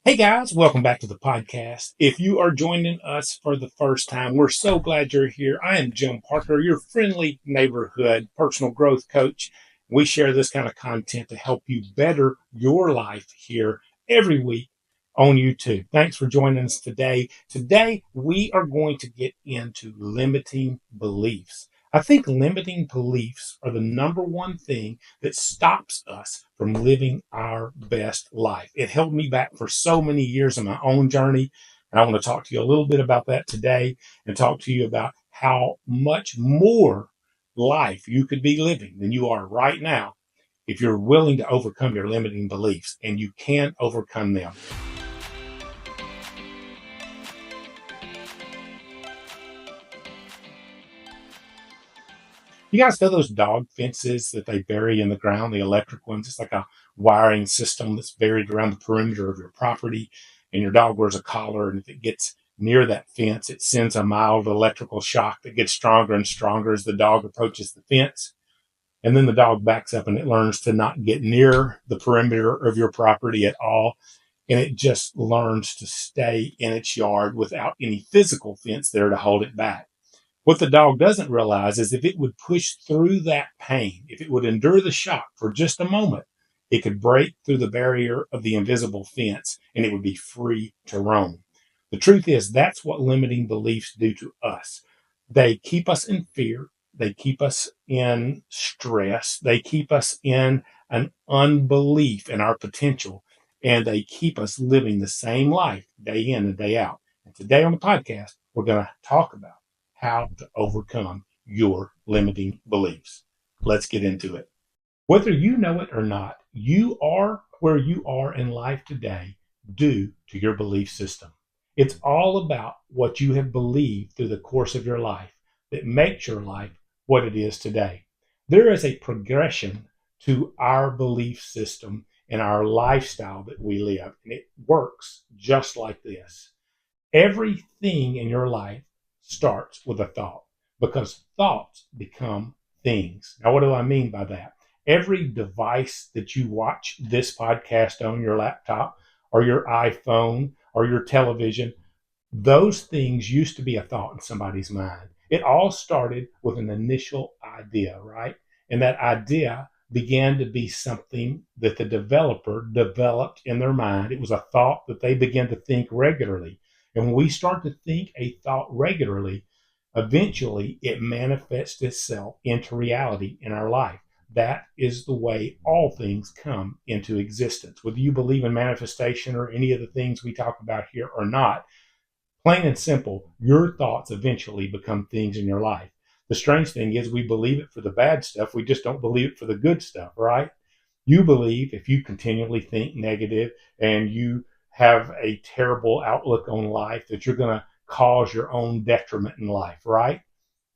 Hey guys, welcome back to the podcast. If you are joining us for the first time, we're so glad you're here. I am Jim Parker, your friendly neighborhood personal growth coach. We share this kind of content to help you better your life here every week on YouTube. Thanks for joining us today. Today, we are going to get into limiting beliefs. I think limiting beliefs are the number one thing that stops us from living our best life. It held me back for so many years in my own journey. And I want to talk to you a little bit about that today and talk to you about how much more life you could be living than you are right now if you're willing to overcome your limiting beliefs, and you can overcome them. You guys know those dog fences that they bury in the ground, the electric ones? It's like a wiring system that's buried around the perimeter of your property, and your dog wears a collar. And if it gets near that fence, it sends a mild electrical shock that gets stronger and stronger as the dog approaches the fence. And then the dog backs up and it learns to not get near the perimeter of your property at all. And it just learns to stay in its yard without any physical fence there to hold it back. What the dog doesn't realize is if it would push through that pain, if it would endure the shock for just a moment, it could break through the barrier of the invisible fence and it would be free to roam. The truth is, that's what limiting beliefs do to us. They keep us in fear. They keep us in stress. They keep us in an unbelief in our potential. And they keep us living the same life day in and day out. And today on the podcast, we're going to talk about how to overcome your limiting beliefs. Let's get into it. Whether you know it or not, you are where you are in life today due to your belief system. It's all about what you have believed through the course of your life that makes your life what it is today. There is a progression to our belief system and our lifestyle that we live, and it works just like this. Everything in your life starts with a thought, because thoughts become things. Now, what do I mean by that? Every device that you watch this podcast on, your laptop or your iPhone or your television, those things used to be a thought in somebody's mind. It all started with an initial idea, right? And that idea began to be something that the developer developed in their mind. It was a thought that they began to think regularly. And when we start to think a thought regularly, eventually it manifests itself into reality in our life. That is the way all things come into existence. Whether you believe in manifestation or any of the things we talk about here or not, plain and simple, your thoughts eventually become things in your life. The strange thing is we believe it for the bad stuff. We just don't believe it for the good stuff, right? You believe if you continually think negative and you have a terrible outlook on life that you're going to cause your own detriment in life, right?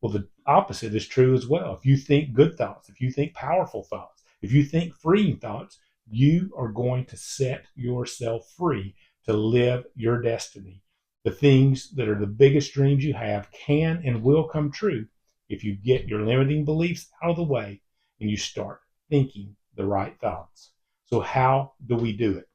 Well, the opposite is true as well. If you think good thoughts, if you think powerful thoughts, if you think freeing thoughts, you are going to set yourself free to live your destiny. The things that are the biggest dreams you have can and will come true if you get your limiting beliefs out of the way and you start thinking the right thoughts. So, how do we do it?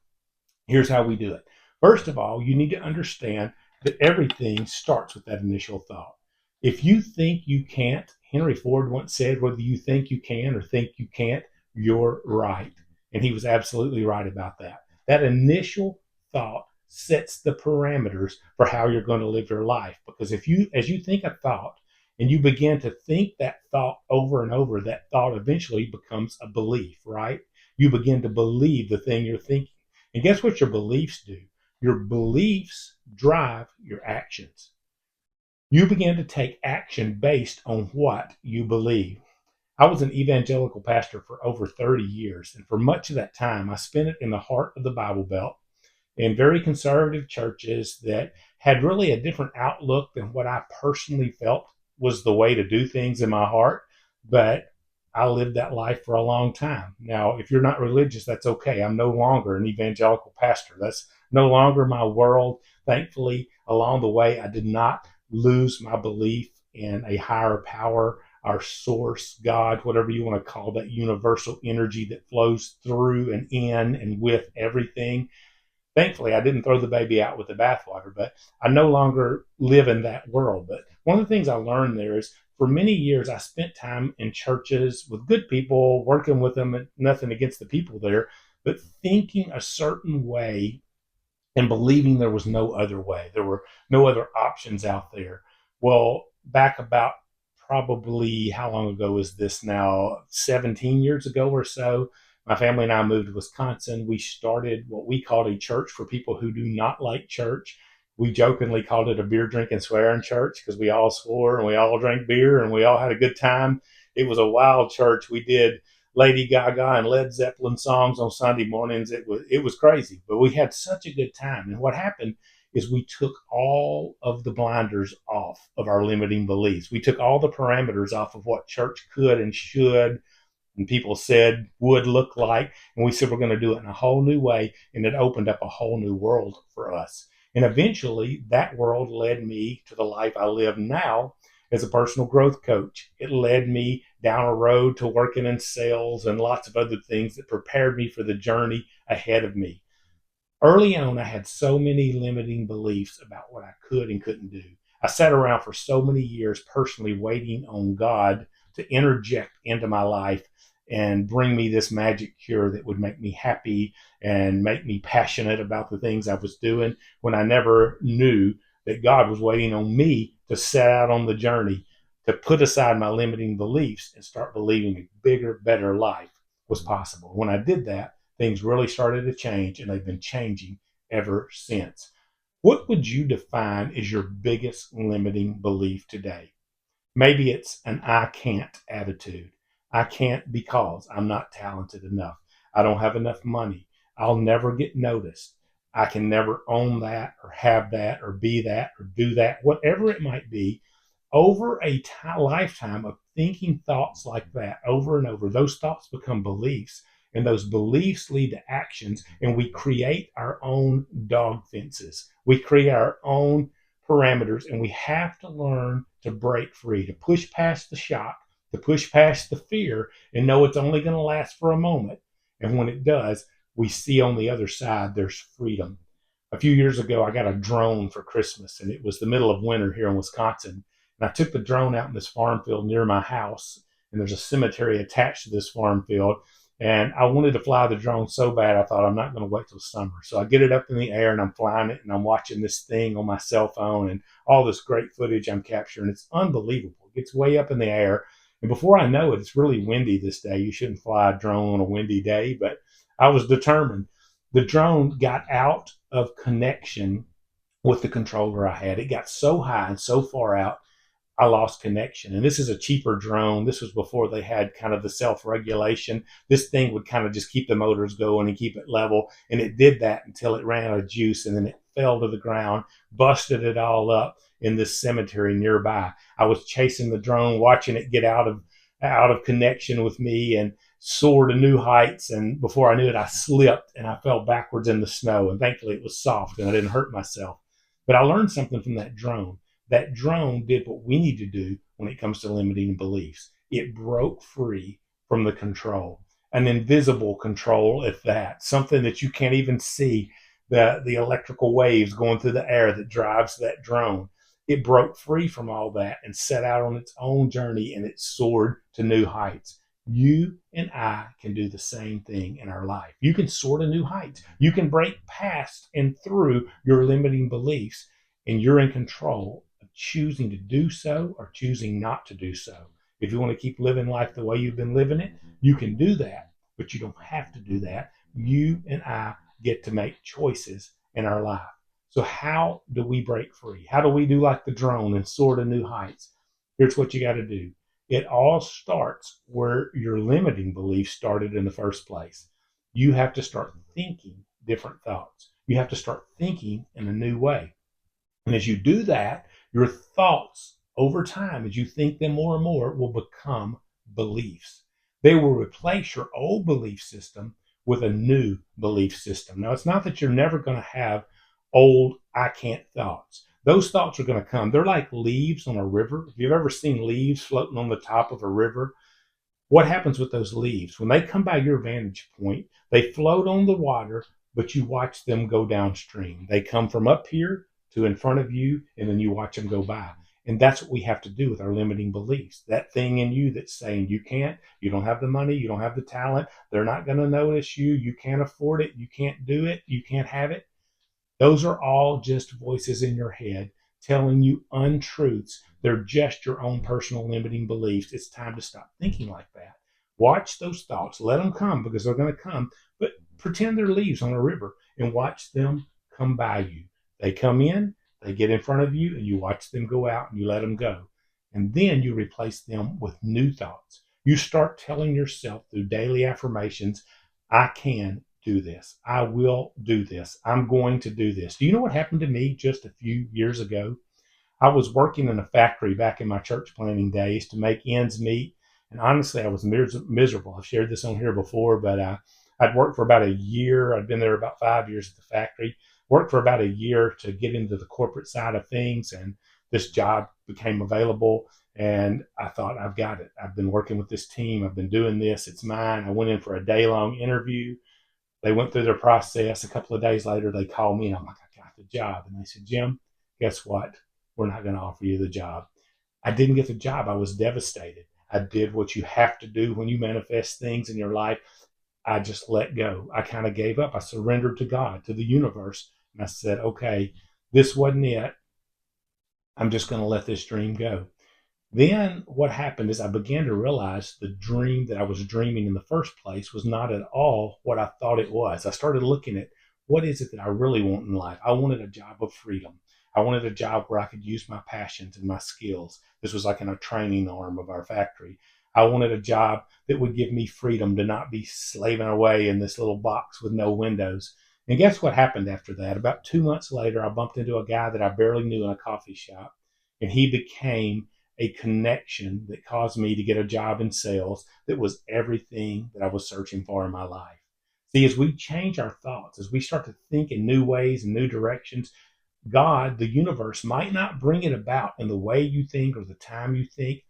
Here's how we do it. First of all, you need to understand that everything starts with that initial thought. If you think you can't, Henry Ford once said, whether you think you can or think you can't, you're right. And he was absolutely right about that. That initial thought sets the parameters for how you're going to live your life. Because as you think a thought and you begin to think that thought over and over, that thought eventually becomes a belief, right? You begin to believe the thing you're thinking. And guess what your beliefs do? Your beliefs drive your actions. You begin to take action based on what you believe. I was an evangelical pastor for over 30 years, and for much of that time, I spent it in the heart of the Bible Belt in very conservative churches that had really a different outlook than what I personally felt was the way to do things in my heart. But I lived that life for a long time. Now, if you're not religious, that's okay. I'm no longer an evangelical pastor. That's no longer my world. Thankfully, along the way, I did not lose my belief in a higher power, our source, God, whatever you want to call that universal energy that flows through and in and with everything. Thankfully, I didn't throw the baby out with the bathwater, but I no longer live in that world. But one of the things I learned there is for many years, I spent time in churches with good people, working with them, and nothing against the people there, but thinking a certain way and believing there was no other way. There were no other options out there. Well, back about probably how long ago is this now? 17 years ago or so. My family and I moved to Wisconsin. We started what we called a church for people who do not like church. We jokingly called it a beer drinking swearing church because we all swore and we all drank beer and we all had a good time. It was a wild church. We did Lady Gaga and Led Zeppelin songs on Sunday mornings. It was crazy, but we had such a good time. And what happened is we took all of the blinders off of our limiting beliefs. We took all the parameters off of what church could and should and people said would look like. And we said we're going to do it in a whole new way. And it opened up a whole new world for us. And eventually that world led me to the life I live now as a personal growth coach. It led me down a road to working in sales and lots of other things that prepared me for the journey ahead of me. Early on, I had so many limiting beliefs about what I could and couldn't do. I sat around for so many years personally waiting on God to interject into my life and bring me this magic cure that would make me happy and make me passionate about the things I was doing when I never knew that God was waiting on me to set out on the journey to put aside my limiting beliefs and start believing a bigger, better life was possible. When I did that, things really started to change and they've been changing ever since. What would you define as your biggest limiting belief today? Maybe it's an I can't attitude. I can't because I'm not talented enough. I don't have enough money. I'll never get noticed. I can never own that or have that or be that or do that, whatever it might be. Over a lifetime of thinking thoughts like that over and over, those thoughts become beliefs, and those beliefs lead to actions, and we create our own dog fences. We create our own parameters, and we have to learn to break free, to push past the shock, to push past the fear, and know it's only going to last for a moment. And when it does, we see on the other side there's freedom. A few years ago, I got a drone for Christmas, and it was the middle of winter here in Wisconsin. And I took the drone out in this farm field near my house, and there's a cemetery attached to this farm field. And I wanted to fly the drone so bad, I thought I'm not going to wait till summer. So I get it up in the air and I'm flying it and I'm watching this thing on my cell phone and all this great footage I'm capturing. It's unbelievable. It gets way up in the air. And before I know it, it's really windy this day. You shouldn't fly a drone on a windy day, but I was determined. The drone got out of connection with the controller I had. It got so high and so far out I lost connection. And this is a cheaper drone. This was before they had kind of the self-regulation. This thing would kind of just keep the motors going and keep it level. And it did that until it ran out of juice and then it fell to the ground, busted it all up in this cemetery nearby. I was chasing the drone, watching it get out of connection with me and soar to new heights. And before I knew it, I slipped and I fell backwards in the snow. And thankfully it was soft and I didn't hurt myself. But I learned something from that drone. That drone did what we need to do when it comes to limiting beliefs. It broke free from the control, an invisible control at that, something that you can't even see, the electrical waves going through the air that drives that drone. It broke free from all that and set out on its own journey and it soared to new heights. You and I can do the same thing in our life. You can soar to new heights. You can break past and through your limiting beliefs, and you're in control choosing to do so or choosing not to do so. If you want to keep living life the way you've been living it, you can do that, but you don't have to do that. You and I get to make choices in our life. So how do we break free? How do we do like the drone and soar to new heights? Here's what you got to do. It all starts where your limiting belief started in the first place. You have to start thinking different thoughts. You have to start thinking in a new way. And as you do that, your thoughts over time, as you think them more and more, will become beliefs. They will replace your old belief system with a new belief system. Now, it's not that you're never going to have old I can't thoughts. Those thoughts are going to come. They're like leaves on a river. If you've ever seen leaves floating on the top of a river, what happens with those leaves? When they come by your vantage point, they float on the water, but you watch them go downstream. They come from up here to in front of you, and then you watch them go by. And that's what we have to do with our limiting beliefs. That thing in you that's saying you can't, you don't have the money, you don't have the talent, they're not going to notice you, you can't afford it, you can't do it, you can't have it. Those are all just voices in your head telling you untruths. They're just your own personal limiting beliefs. It's time to stop thinking like that. Watch those thoughts. Let them come because they're going to come, but pretend they're leaves on a river and watch them come by you. They come in, they get in front of you, and you watch them go out and you let them go. And then you replace them with new thoughts. You start telling yourself through daily affirmations, I can do this. I will do this. I'm going to do this. Do you know what happened to me just a few years ago? I was working in a factory back in my church planting days to make ends meet. And honestly, I was miserable. I've shared this on here before, but I'd worked for about a year. I'd been there about 5 years at the factory. Worked for about a year to get into the corporate side of things. And this job became available. And I thought, I've got it. I've been working with this team. I've been doing this. It's mine. I went in for a day-long interview. They went through their process. A couple of days later, they called me, and I'm like, I got the job. And they said, Jim, guess what? We're not going to offer you the job. I didn't get the job. I was devastated. I did what you have to do when you manifest things in your life. I just let go. I kind of gave up. I surrendered to God, to the universe. And I said, okay, this wasn't it. I'm just going to let this dream go. Then what happened is I began to realize the dream that I was dreaming in the first place was not at all what I thought it was. I started looking at what is it that I really want in life. I wanted a job of freedom. I wanted a job where I could use my passions and my skills. This was like in a training arm of our factory. I wanted a job that would give me freedom to not be slaving away in this little box with no windows. And guess what happened after that? About 2 months later, I bumped into a guy that I barely knew in a coffee shop, and he became a connection that caused me to get a job in sales that was everything that I was searching for in my life. See, as we change our thoughts, as we start to think in new ways and new directions, God, the universe, might not bring it about in the way you think or the time you think,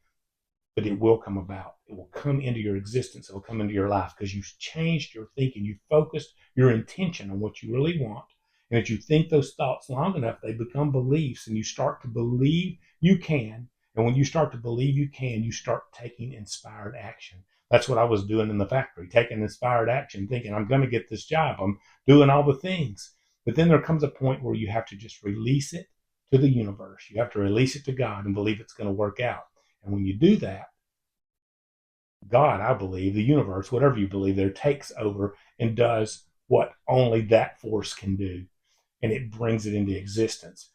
but it will come about. It will come into your existence. It will come into your life because you've changed your thinking. You focused your intention on what you really want. And if you think those thoughts long enough, they become beliefs, and you start to believe you can. And when you start to believe you can, you start taking inspired action. That's what I was doing in the factory, taking inspired action, thinking, I'm going to get this job. I'm doing all the things. But then there comes a point where you have to just release it to the universe. You have to release it to God and believe it's going to work out. And when you do that, God, I believe, the universe, whatever you believe there, takes over and does what only that force can do. And it brings it into existence.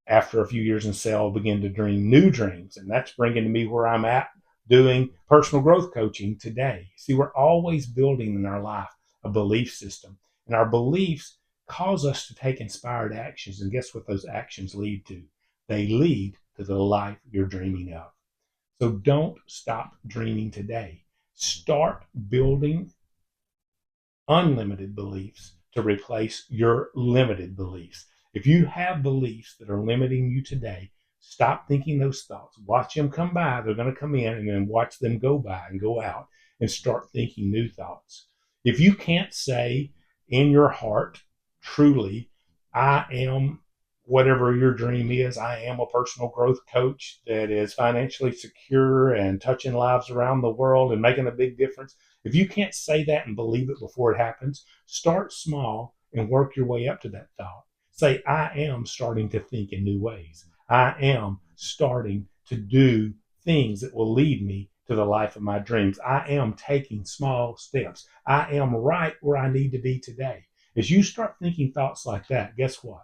After a few years in sales, I began to dream new dreams. And that's bringing me where I'm at doing personal growth coaching today. See, we're always building in our life a belief system. And our beliefs cause us to take inspired actions. And guess what those actions lead to? They lead to the life you're dreaming of. So don't stop dreaming today. Start building unlimited beliefs to replace your limited beliefs. If you have beliefs that are limiting you today, stop thinking those thoughts. Watch them come by. They're going to come in, and then watch them go by and go out, and start thinking new thoughts. If you can't say in your heart, truly, I am whatever your dream is, I am a personal growth coach that is financially secure and touching lives around the world and making a big difference. If you can't say that and believe it before it happens, start small and work your way up to that thought. Say, I am starting to think in new ways. I am starting to do things that will lead me to the life of my dreams. I am taking small steps. I am right where I need to be today. As you start thinking thoughts like that, guess what?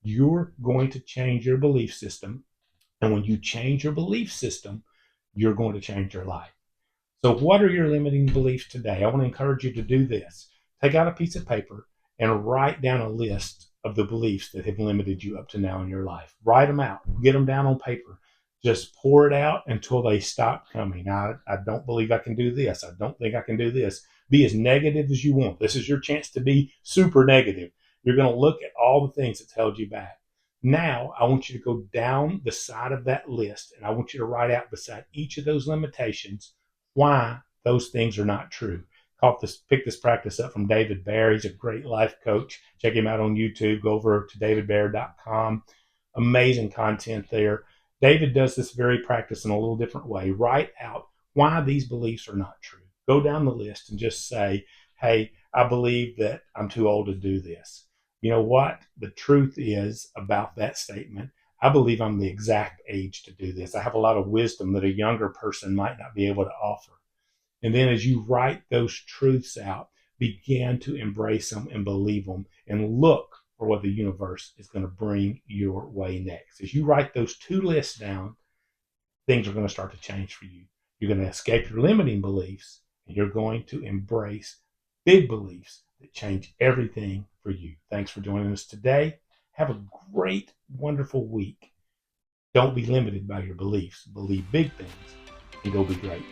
You're going to change your belief system. And when you change your belief system, you're going to change your life. So, what are your limiting beliefs today? I want to encourage you to do this. Take out a piece of paper and write down a list of the beliefs that have limited you up to now in your life. Write them out. Get them down on paper. Just pour it out until they stop coming. I don't believe I can do this. I don't think I can do this. Be as negative as you want. This is your chance to be super negative. You're going to look at all the things that's held you back. Now, I want you to go down the side of that list, and I want you to write out beside each of those limitations why those things are not true. Picked this practice up from David Bear. He's a great life coach. Check him out on YouTube. Go over to davidbear.com. Amazing content there. David does this very practice in a little different way. Write out why these beliefs are not true. Go down the list and just say, hey, I believe that I'm too old to do this. You know what? The truth is about that statement. I believe I'm the exact age to do this. I have a lot of wisdom that a younger person might not be able to offer. And then as you write those truths out, begin to embrace them and believe them and look for what the universe is going to bring your way next. As you write those two lists down, things are going to start to change for you. You're going to escape your limiting beliefs and you're going to embrace big beliefs that change everything for you. Thanks for joining us today. Have a great, wonderful week. Don't be limited by your beliefs. Believe big things and go be great.